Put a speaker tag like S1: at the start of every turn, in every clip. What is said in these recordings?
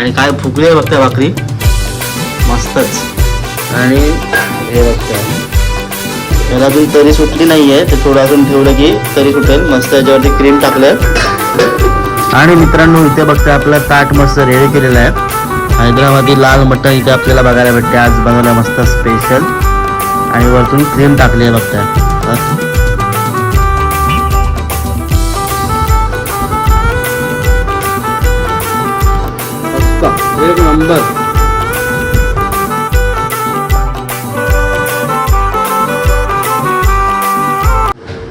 S1: आणि काय फुगली आहे बघताय भाकरी मस्तच. आणि हे बघताय याला अजून तरी सुटली नाहीये, ते थोडं अजून ठेवलं की तरी सुटेल. मस्त याच्यावरती क्रीम टाकलंय. आणि मित्रांनो इथे बघताय आपला ताट मस्त रेडी केलेला आहे. हैदराबादी लाल मटण इथे आपल्याला बघायला भेटते. आज बनवलं मस्त स्पेशल आणि वरतून क्रीम टाकली आहे बघताय. एक नंबर.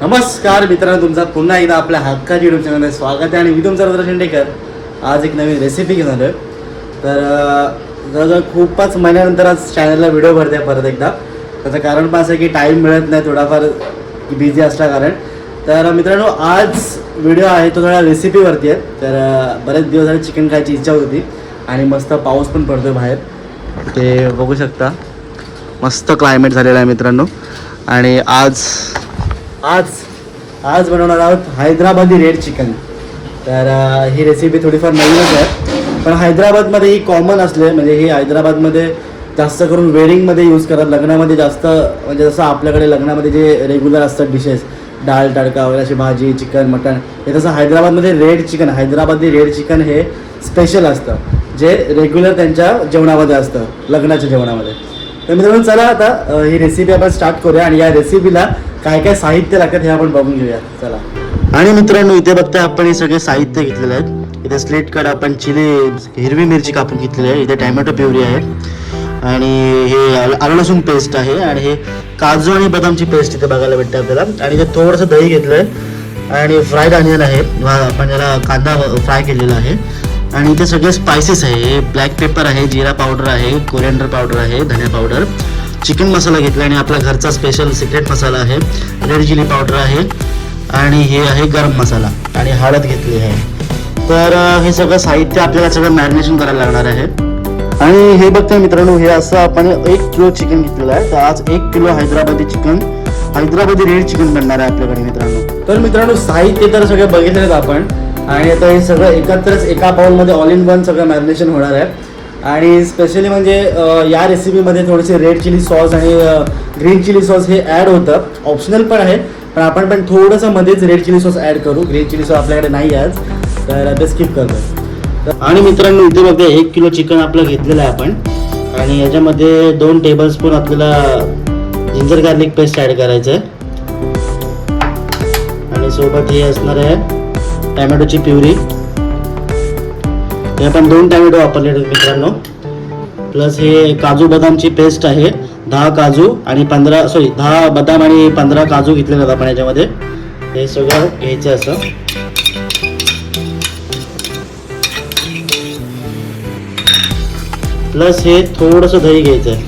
S1: नमस्कार मित्रांनो, तुमचा पुन्हा एकदा आपल्या हक्काची युट्यूब चॅनलमध्ये स्वागत आहे. आणि मी तुमचा रुद्र शेंडेकर आज एक नवीन रेसिपी घेऊन आलो. तर जवळजवळ खूपच महिन्यानंतर आज चॅनलला व्हिडिओ भरते परत एकदा. त्याचं कारण पण असं की टाईम मिळत नाही, थोडाफार बिझी असल्या कारण. तर मित्रांनो आज व्हिडिओ आहे तो थोड्या रेसिपीवरती आहे. तर बरेच दिवस झाले चिकन खायची इच्छा होती आणि मस्त पाऊस पण पडतो बाहेर, ते बघू शकता. मस्त क्लायमेट झालेलं आहे मित्रांनो. आणि आज बनवणार आहोत हैदराबादी रेड चिकन. तर ही रेसिपी थोडीफार नवीनच आहे, पण हैदराबादमध्ये ही कॉमन असले, म्हणजे ही हैदराबादमध्ये जास्त करून वेडिंगमध्ये यूज करतात, लग्नामध्ये जास्त. म्हणजे जसं आपल्याकडे लग्नामध्ये जे रेग्युलर असतात डिशेस, डाळ तडका वगैरे अशी भाजी, चिकन, मटण, हे तसं हैदराबादमध्ये हैदराबादी रेड चिकन हे स्पेशल असतं, जे रेग्युलर त्यांच्या जेवणामध्ये असतं, लग्नाच्या जेवणामध्ये. तर मित्रांनो चला आता ही रेसिपी आपण स्टार्ट करूया आणि या रेसिपीला काय काय साहित्य लागतात हे आपण बघून घेऊया. चला. आणि मित्रांनो इथे बघताय आपण हे सगळे साहित्य घेतलेले आहेत. इथे स्लेट कट आपण हिरवी मिरची कापून घेतलेली आहे. इथे टॅमॅटो प्युरी आहे आणि हे आलं लसूण पेस्ट आहे आणि हे काजू आणि बदामची पेस्ट इथे बघायला भेटते आपल्याला. आणि इथे थोडंसं दही घेतलं आहे आणि फ्राईड अनियन आहे, आपण याला कांदा फ्राय केलेला आहे. आणि इथे सगळे स्पायसेस आहे. हे ब्लॅक पेपर आहे, जिरा पावडर आहे, कोरिएंडर पावडर आहे, धनिया पावडर, चिकन मसाला घेतला आणि आपला घरचा स्पेशल सिक्रेट मसाला आहे, रेड चिली पावडर आहे आणि हे आहे गरम मसाला आणि हळद घेतली आहे. तर हे सगळं साहित्य आपल्याला सगळं मॅरिनेशन करायला लागणार आहे. आणि हे बघताय मित्रांनो, हे असं आपण 1 किलो चिकन घेतलेलं आहे. तर आज 1 किलो हैदराबादी रेड चिकन बनणार आहे आपल्याकडे मित्रांनो. तर मित्रांनो साहित्य तर सगळे बघितलेत आपण. आणि आता हे सगळं एकत्रच एका बाउलमध्ये ऑल इन वन सगळं मॅरिनेशन होणार आहे. आणि स्पेशली म्हणजे या रेसिपीमध्ये थोडेसे रेड चिली सॉस आणि ग्रीन चिली सॉस हे ॲड होतं, ऑप्शनल पण आहे, पण आपण पण थोडंसं मध्येच रेड चिली सॉस ॲड करू. ग्रीन चिली सॉस आपल्याकडे नाही आज, तर ते स्किप करतो. आणि मित्रांनो इथे बघा 1 किलो चिकन आपलं घेतलेलं आहे आपण. आणि याच्यामध्ये 2 टेबलस्पून आपल्याला जिंजर गार्लिक पेस्ट ॲड करायचं आहे. आणि सोबत हे असणार आहे टॅमॅटोची प्युरी. हे आपण 2 टॅमॅटो वापरले मित्रांनो. प्लस हे काजू बदामची पेस्ट आहे. 10 बदाम आणि 15 काजू घेतलेले आहेत आपण याच्यामध्ये. हे सगळं घ्यायचं असं. प्लस हे थोडंसं दही घ्यायचं आहे.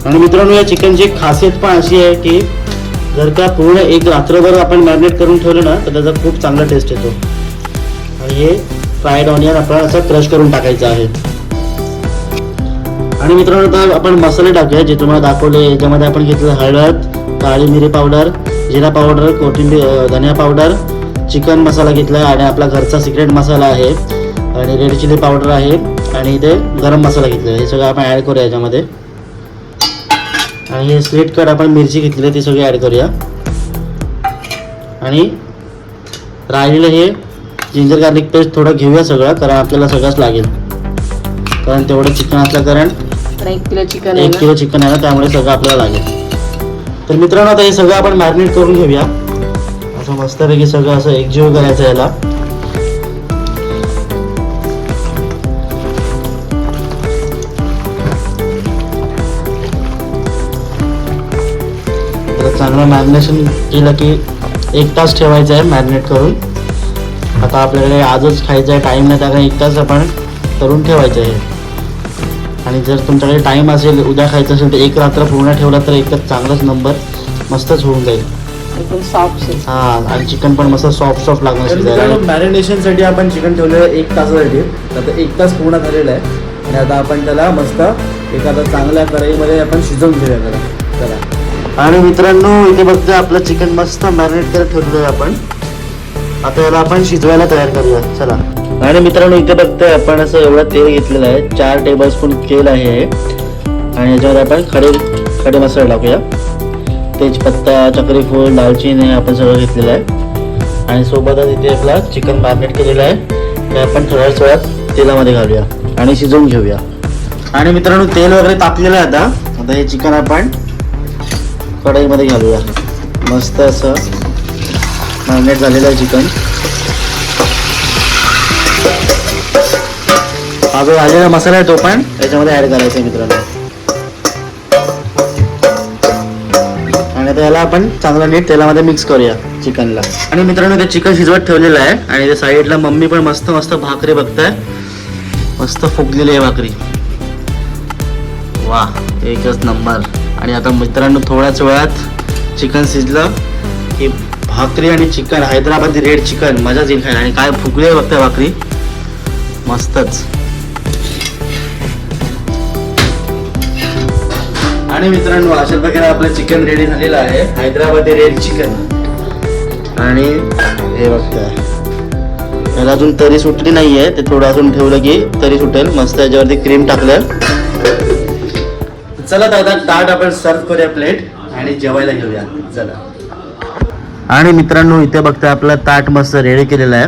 S1: आणि मित्रांनो या चिकनची खासियत पण अशी आहे की जर का पूर्ण एक रात्रभर आपण मॅरिनेट करून ठेवलं ना तर त्याचा खूप चांगला टेस्ट येतो. आणि हे फ्राईड ऑनियन आपल्याला असं क्रश करून टाकायचं आहे. आणि मित्रांनो आता आपण मसाले टाकूया जे तुम्हाला दाखवले. याच्यामध्ये आपण घेतलं हळद, काळी मिरी पावडर, जिरा पावडर, कोथिंबीर, धनिया पावडर, चिकन मसाला घेतला आणि आपला घरचा सिक्रेट मसाला आहे आणि रेड चिली पावडर आहे आणि इथे गरम मसाला घेतला. हे सगळं आपण ॲड करूया याच्यामध्ये. आणि हे स्लेट कट आपण मिरची घेतलेली ती सगळी ॲड करूया. आणि राहिलेलं हे जिंजर गार्लिक पेस्ट थोडं घेऊया सगळं, कारण आपल्याला सगळंच लागेल, कारण तेवढं चिकन असलं, कारण 1 किलो चिकन आहे ना, त्यामुळे सगळं आपल्याला लागेल. तर मित्रांनो आता हे सगळं आपण मॅरिनेट करून घेऊया. असं मस्तपैकी सगळं असं एकजीव करायचं याला. चांगलं मॅरिनेशन केलं की 1 तास ठेवायचं आहे मॅरिनेट करून. आता आपल्याकडे आजच खायचं आहे, टाईम नाही, त्याकडे 1 तास आपण करून ठेवायचं आहे. आणि जर तुमच्याकडे टाईम असेल, उद्या खायचं असेल तर 1 रात्र पूर्ण ठेवला तर एकच चांगलाच नंबर मस्तच होऊन जाईल. हां, आणि चिकन पण मस्त सॉफ्ट लागणार. मॅरिनेशनसाठी आपण चिकन ठेवलेलं 1 तासासाठी. आता 1 तास पूर्ण झालेलं आहे आणि आता आपण त्याला मस्त एखाद्या चांगल्या कढईमध्ये आपण शिजवून घेऊया त्याला. आणि मित्रांनो इथे बघतोय आपलं चिकन मस्त मॅरिनेट करत ठेवलेलं आहे आपण. आता याला आपण शिजवायला तयार करूया. चला. आणि मित्रांनो इथे बघतोय आपण असं एवढं तेल घेतलेलं आहे, 4 टेबलस्पून तेल आहे आणि याच्यामध्ये आपण खडे मसाले टाकूया. तेजपत्ता, चक्री फूल, दालचिनी आपण सगळं घेतलेलं आहे आणि सोबतच इथे आपला चिकन मॅरिनेट केलेलं आहे ते आपण थोड्या तेलामध्ये घालूया आणि शिजवून घेऊया. आणि मित्रांनो तेल वगैरे तापलेलं आहे. आता हे चिकन आपण कढईमध्ये घालूया. मस्त असं मॅरिनेट झालेलं आहे चिकन. हा जो आलेला मसाला आहे तो पण याच्यामध्ये ॲड करायचा आहे मित्रांनो. आणि आता याला आपण चांगलं नीट तेलामध्ये मिक्स करूया चिकनला. आणि मित्रांनो ते चिकन शिजवत ठेवलेलं आहे आणि त्या साईडला मम्मी पण मस्त भाकरी बघताय. मस्त फुगलेली आहे भाकरी. वा एकच नंबर. आणि आता मित्रांनो थोड्याच वेळात चिकन शिजलं की भाकरी आणि चिकन, हैदराबादी रेड चिकन मजाच येईल खायला. आणि काय फुगली आहे बघताय भाकरी, मस्तच. आणि मित्रांनो अशा प्रकारे आपलं चिकन रेडी झालेलं आहे, हैदराबादी रेड चिकन. आणि हे बघताय याला अजून तरी सुटली नाहीये, ते थोडं अजून ठेवलं की तरी सुटेल. मस्त याच्यावरती क्रीम टाकलं. चला दादा ताट आपण सर्व करूया प्लेट आणि जेवायला घेऊया. चला. आणि मित्रांनो इथे बघताय आपलं ताट मस्त रेडी केलेलं आहे.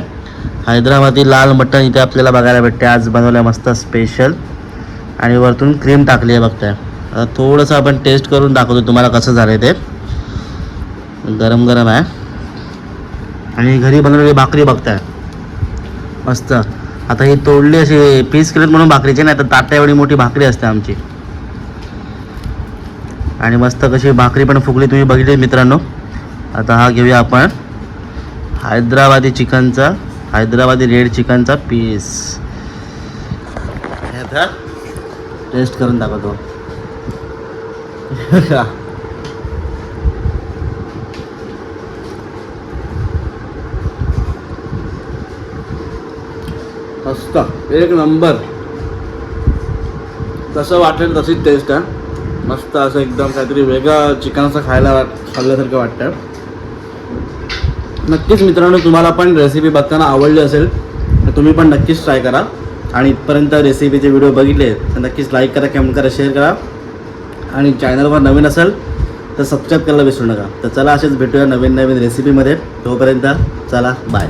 S1: हैदराबादी लाल मटण इथे आपल्याला बघायला भेटते. आज बनवलं मस्त स्पेशल आणि वरतून क्रीम टाकली आहे बघताय. आता थोडंसं आपण टेस्ट करून दाखवतो तुम्हाला कसं झालं आहे ते. गरम गरम आहे आणि घरी बनवलेली भाकरी बघताय मस्त. आता ही तोडली अशी पीस केलेत म्हणून भाकरीची, नाही तर ताटा एवढी मोठी भाकरी असते आमची. आणि मस्त कशी भाकरी पण फुगली तुम्ही बघितली मित्रांनो. आता हा घेऊया आपण हैदराबादी रेड चिकनचा पीस. आता टेस्ट करून दाखवतो. मस्त एक नंबर. कसं वाटेल तशीच टेस्ट आहे. मस्त असं एकदम काहीतरी वेगळं चिकन असं खाल्ल्यासारखं वाटतं. नक्कीच मित्रांनो तुम्हाला पण रेसिपी बघताना आवडली असेल तर तुम्ही पण नक्कीच ट्राय करा. आणि इथपर्यंत रेसिपीचे व्हिडिओ बघितले तर नक्कीच लाईक करा, कमेंट करा, शेअर करा. आणि चॅनलवर नवीन असेल तर सबस्क्राईब करायला विसरू नका. तर चला असेच भेटूया नवीन रेसिपीमध्ये. तोपर्यंत चला बाय.